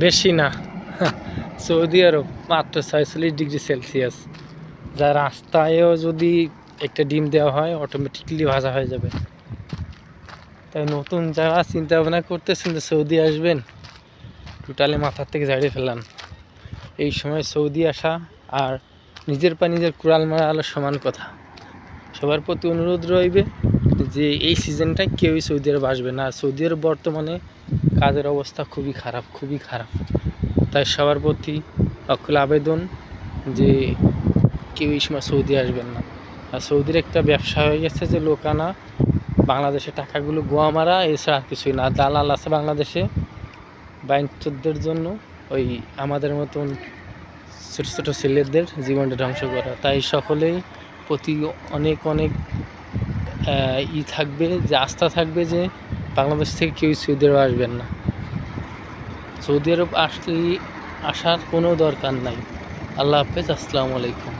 বেশি না। সৌদি আরব মাত্র 46 ডিগ্রি সেলসিয়াস, যা রাস্তায়ও যদি একটা ডিম দেওয়া হয় অটোমেটিকলি ভাজা হয়ে যাবে। তাই নতুন যারা চিন্তা ভাবনা করতেছেন যে সৌদি আসবেন, টোটালি মাথার থেকে ঝাড়িয়ে ফেলান। এই সময় সৌদি আসা আর নিজের পা নিজের কুড়াল মারা আলো সমান কথা। সবার প্রতি অনুরোধ রইবে যে এই সিজনটায় কেউই সৌদি আরব আসবে না। সৌদি আরব বর্তমানে কাজের অবস্থা খুবই খারাপ, খুবই খারাপ। তাই সবার প্রতি অকুল আবেদন যে কেউ এই সময় সৌদি আসবেন না। আর সৌদির একটা ব্যবসা হয়ে গেছে যে লোক আনা, বাংলাদেশে টাকাগুলো গোয়া মারা, এছাড়া আর কিছুই না। দালাল আছে বাংলাদেশে বাইনচোদদের জন্য, ওই আমাদের মতন ছোটো ছোটো ছেলেদের জীবনটা ধ্বংস করা। তাই সকলেই প্রতি অনেক অনেক থাকবে, যে আস্থা থাকবে যে বাংলাদেশ থেকে কেউ সৌদি আরব আসবেন না। সৌদি আরব আসার কোনো দরকার নাই। আল্লাহ হাফেজ, আসসালামু আলাইকুম।